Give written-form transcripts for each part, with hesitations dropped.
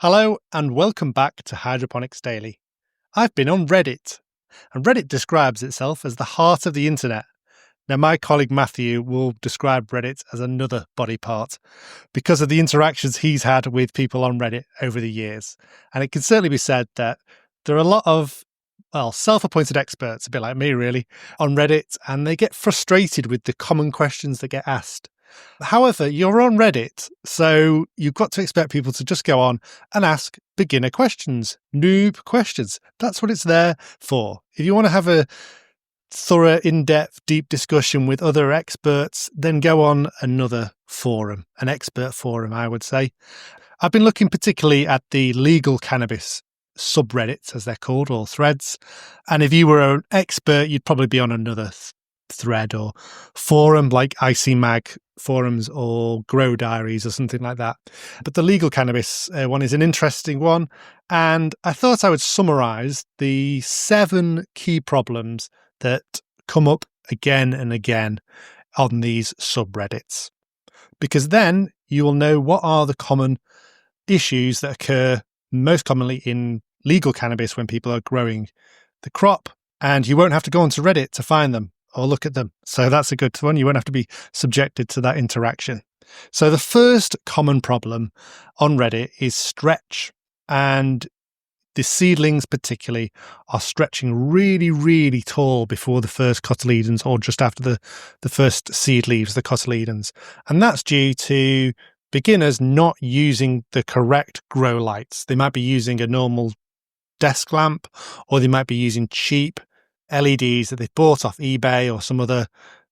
Hello and welcome back to Hydroponics Daily. I've been on Reddit, and Reddit describes itself as the heart of the internet. Now, my colleague Matthew will describe Reddit as another body part because of the interactions he's had with people on Reddit over the years. And it can certainly be said that there are a lot of, self-appointed experts, a bit like me really, on Reddit, and they get frustrated with the common questions that get asked. However, you're on Reddit, so you've got to expect people to just go on and ask beginner questions, noob questions. That's what it's there for. If you want to have a thorough, in-depth, deep discussion with other experts, then go on another forum, an expert forum, I would say. I've been looking particularly at the legal cannabis subreddits, as they're called, or threads. And if you were an expert, you'd probably be on another thread or forum like IC Mag forums or Grow Diaries or something like that. But the legal cannabis one is an interesting one. And I thought I would summarize the 7 key problems that come up again and again on these subreddits. Because then you will know what are the common issues that occur most commonly in legal cannabis when people are growing the crop. And you won't have to go onto Reddit to find them or look at them. So that's a good one. You won't have to be subjected to that interaction. So the first common problem on Reddit is stretch. And the seedlings particularly are stretching really, really tall before the first cotyledons or just after the first seed leaves the cotyledons. And that's due to beginners not using the correct grow lights. They might be using a normal desk lamp, or they might be using cheap LEDs that they've bought off eBay or some other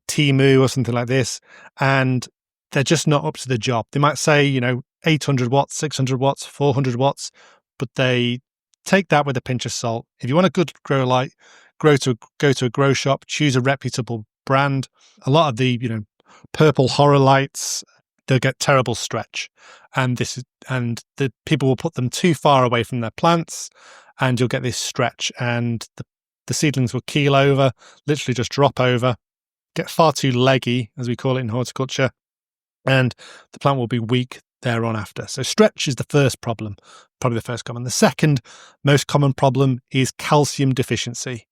Temu or something like this, and they're just not up to the job. They might say, 800 watts, 600 watts, 400 watts, but they take that with a pinch of salt. If you want a good grow light, go to a grow shop, choose a reputable brand. A lot of the, purple horror lights, they'll get terrible stretch, and the people will put them too far away from their plants, and you'll get this stretch, and the seedlings will keel over, literally just drop over, get far too leggy, as we call it in horticulture, and the plant will be weak thereon after. So stretch is the first problem, probably the first common. The second most common problem is calcium deficiency.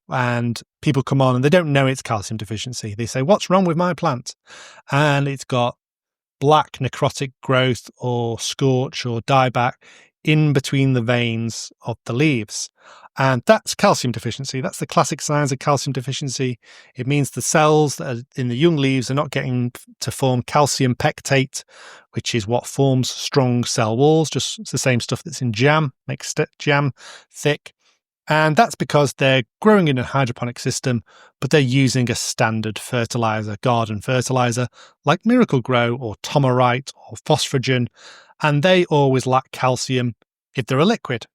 And people come on and they don't know it's calcium deficiency. They say, what's wrong with my plant? And it's got black necrotic growth or scorch or dieback in between the veins of the leaves. And that's calcium deficiency. That's the classic signs of calcium deficiency. It means the cells that are in the young leaves are not getting to form calcium pectate, which is what forms strong cell walls. Just it's the same stuff that's in jam, makes jam thick. And that's because they're growing in a hydroponic system, but they're using a standard fertilizer, garden fertilizer, like Miracle Grow or Tomarite or Phosphagen, and they always lack calcium if they're a liquid.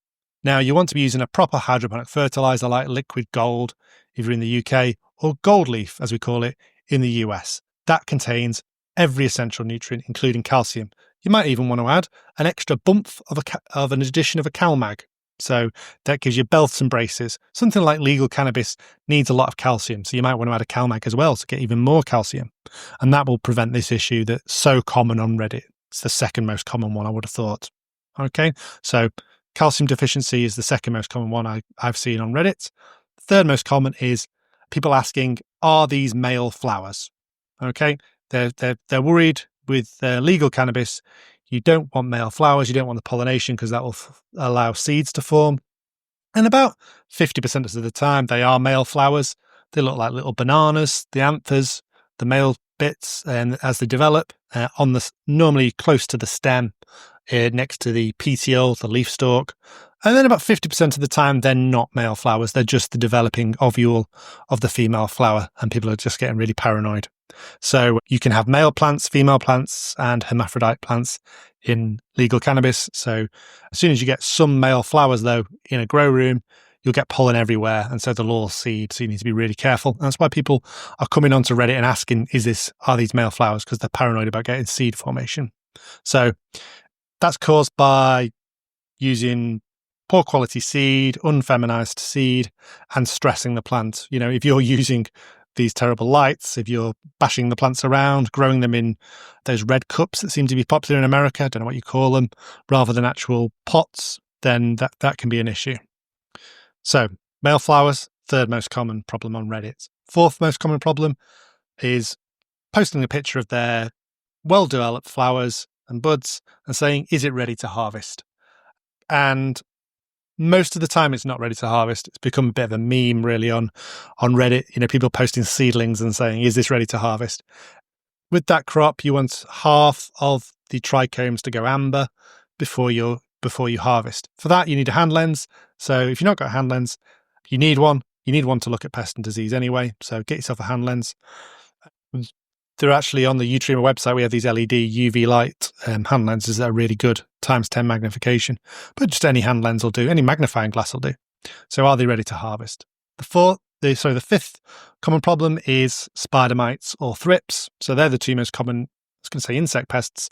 Now, you want to be using a proper hydroponic fertilizer like Liquid Gold if you're in the UK, or Gold Leaf, as we call it, in the US. That contains every essential nutrient, including calcium. You might even want to add an extra bump of an addition of a CalMag. So that gives you belts and braces. Something like legal cannabis needs a lot of calcium, so you might want to add a CalMag as well to get even more calcium. And that will prevent this issue that's so common on Reddit. It's the second most common one, I would have thought. Okay, so calcium deficiency is the second most common one I've seen on Reddit. The third most common is people asking, are these male flowers? Okay, they're worried with legal cannabis. You don't want male flowers. You don't want the pollination because that will allow seeds to form. And about 50% of the time, they are male flowers. They look like little bananas, the anthers, the male bits, and as they develop, normally close to the stem, next to the petiole, the leaf stalk. And then about 50% of the time, they're not male flowers. They're just the developing ovule of the female flower, and people are just getting really paranoid. So you can have male plants, female plants, and hermaphrodite plants in legal cannabis. So as soon as you get some male flowers, though, in a grow room, you'll get pollen everywhere, and so they'll all seed. So you need to be really careful. And that's why people are coming onto Reddit and asking, are these male flowers? Because they're paranoid about getting seed formation. So that's caused by using poor quality seed, unfeminized seed, and stressing the plant. If you're using these terrible lights, if you're bashing the plants around, growing them in those red cups that seem to be popular in America, I don't know what you call them, rather than actual pots, then that can be an issue. So, male flowers, third most common problem on Reddit. Fourth most common problem is posting a picture of their well-developed flowers and buds and saying, is it ready to harvest? And most of the time it's not ready to harvest. It's become a bit of a meme really on Reddit, people posting seedlings and saying, is this ready to harvest? With that crop, you want half of the trichomes to go amber before you harvest. For that, you need a hand lens. So if you've not got a hand lens, you need one. You need one to look at pest and disease anyway. So get yourself a hand lens. They're actually on the Utrema website. We have these LED UV light hand lenses that are really good, ×10 magnification. But just any hand lens will do. Any magnifying glass will do. So are they ready to harvest? The fifth common problem is spider mites or thrips. So they're the two most common, I was going to say insect pests,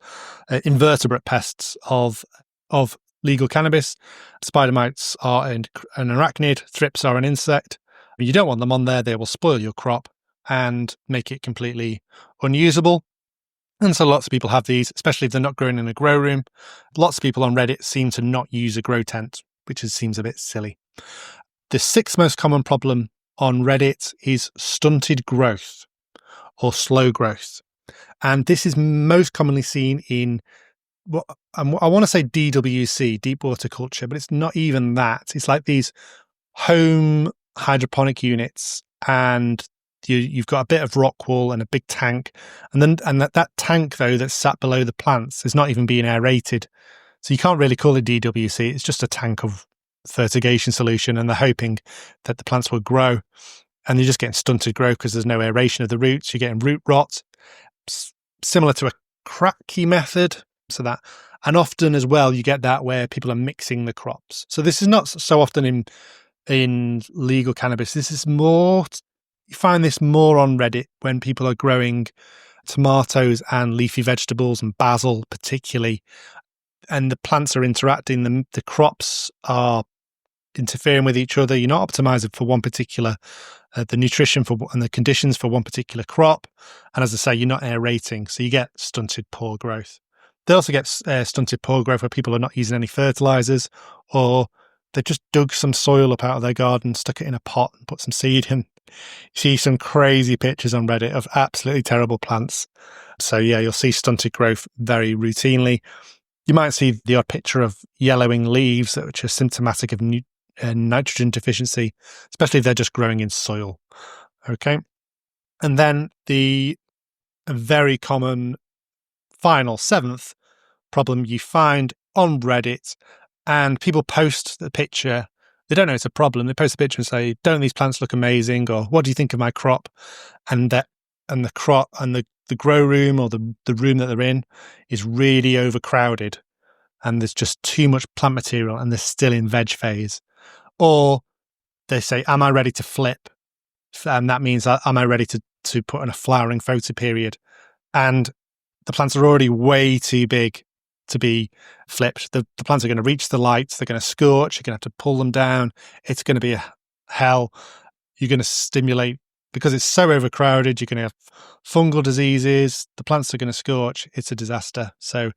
invertebrate pests of legal cannabis. Spider mites are an arachnid, thrips are an insect. You don't want them on there. They will spoil your crop and make it completely unusable. And so lots of people have these, especially if they're not grown in a grow room. Lots of people on Reddit seem to not use a grow tent, which seems a bit silly. The sixth most common problem on Reddit is stunted growth or slow growth. And this is most commonly seen in what I want to say DWC, deep water culture, but it's not even that. It's like these home hydroponic units, and you've got a bit of rock wool and a big tank, and that tank though that's sat below the plants is not even being aerated, so you can't really call it DWC. It's just a tank of fertigation solution, and they're hoping that the plants will grow, and you're just getting stunted growth because there's no aeration of the roots. You're getting root rot, similar to a cracky method. So that, and often as well, you get that where people are mixing the crops. So this is not so often in legal cannabis. This is more, you find this more on Reddit when people are growing tomatoes and leafy vegetables and basil particularly, and the plants are interacting, the crops are interfering with each other. You're not optimizing for one particular, the nutrition and the conditions for one particular crop. And as I say, you're not aerating, so you get stunted poor growth. They also get stunted poor growth where people are not using any fertilizers, or they just dug some soil up out of their garden, stuck it in a pot and put some seed in. You see some crazy pictures on Reddit of absolutely terrible plants. So yeah, you'll see stunted growth very routinely. You might see the odd picture of yellowing leaves, which are symptomatic of nitrogen deficiency, especially if they're just growing in soil. Okay. And then the very common final seventh problem you find on Reddit, and people post the picture. They don't know it's a problem. They post a picture and say, don't these plants look amazing? Or what do you think of my crop? And the crop and the grow room or the room that they're in is really overcrowded, and there's just too much plant material and they're still in veg phase. Or they say, am I ready to flip? And that means, am I ready to put in a flowering photoperiod? And the plants are already way too big to be flipped. The plants are going to reach the light. They're going to scorch. You're going to have to pull them down. It's going to be a hell. You're going to stimulate, because it's so overcrowded, you're going to have fungal diseases. The plants are going to scorch. It's a disaster. So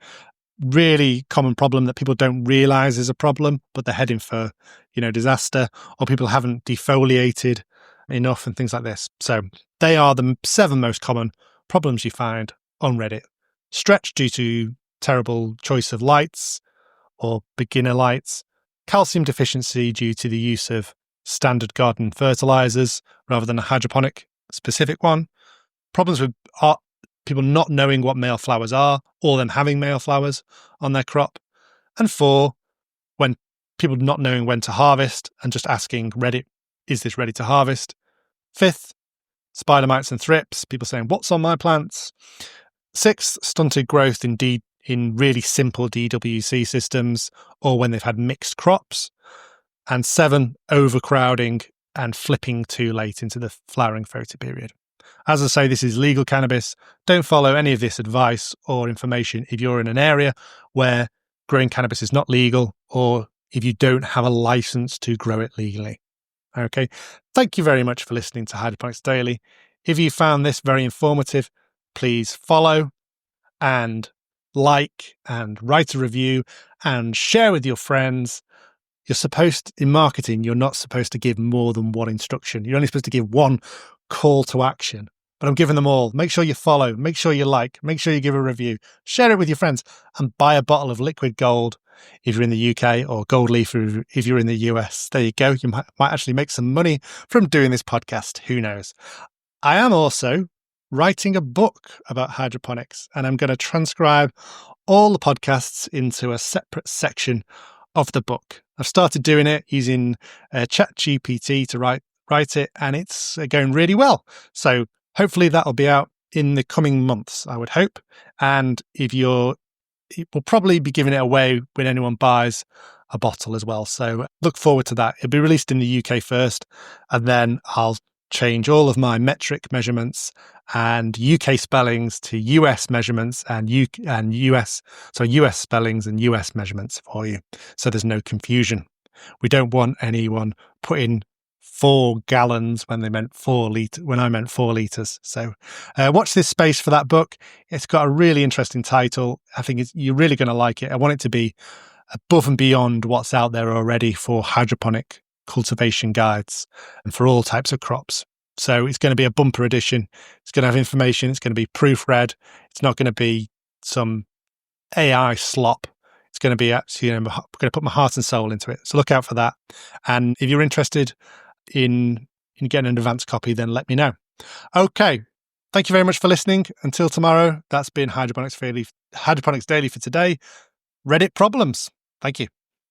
really common problem that people don't realize is a problem, but they're heading for, disaster, or people haven't defoliated enough and things like this. So they are the 7 most common problems you find on Reddit. Stretch due to terrible choice of lights or beginner lights. Calcium deficiency due to the use of standard garden fertilizers rather than a hydroponic specific one. Problems with people not knowing what male flowers are, or them having male flowers on their crop. And 4, when people not knowing when to harvest and just asking Reddit, is this ready to harvest? 5th, spider mites and thrips, people saying, what's on my plants? 6th, stunted growth in really simple DWC systems, or when they've had mixed crops. And 7, overcrowding and flipping too late into the flowering photoperiod. As I say, this is legal cannabis. Don't follow any of this advice or information if you're in an area where growing cannabis is not legal, or if you don't have a license to grow it legally. Okay. Thank you very much for listening to Hydroponics Daily. If you found this very informative, please follow and like and write a review and share with your friends. In marketing, you're not supposed to give more than one instruction. You're only supposed to give one call to action. But I'm giving them all. Make sure you follow, make sure you like, make sure you give a review, share it with your friends, and buy a bottle of liquid gold if you're in the UK, or gold leaf if you're in the US. There you go. You might actually make some money from doing this podcast. Who knows? I am also writing a book about hydroponics, and I'm going to transcribe all the podcasts into a separate section of the book. I've started doing it using ChatGPT to write it, and it's going really well. So hopefully that'll be out in the coming months, I would hope. And we'll probably be giving it away when anyone buys a bottle as well. So look forward to that. It'll be released in the UK first, and then I'll change all of my metric measurements and UK spellings to US measurements and US spellings and US measurements for you, so there's no confusion. We don't want anyone putting 4 gallons when I meant 4 liters. So watch this space for that book. It's got a really interesting title. I think you're really going to like it. I want it to be above and beyond what's out there already for hydroponic cultivation guides and for all types of crops. So it's going to be a bumper edition. It's going to have information. It's going to be proofread. It's not going to be some AI slop. It's going to be actually, I'm going to put my heart and soul into it. So look out for that. And if you're interested in getting an advanced copy, then let me know. Okay. Thank you very much for listening. Until tomorrow, that's been Hydroponics Daily for today. Reddit problems. Thank you.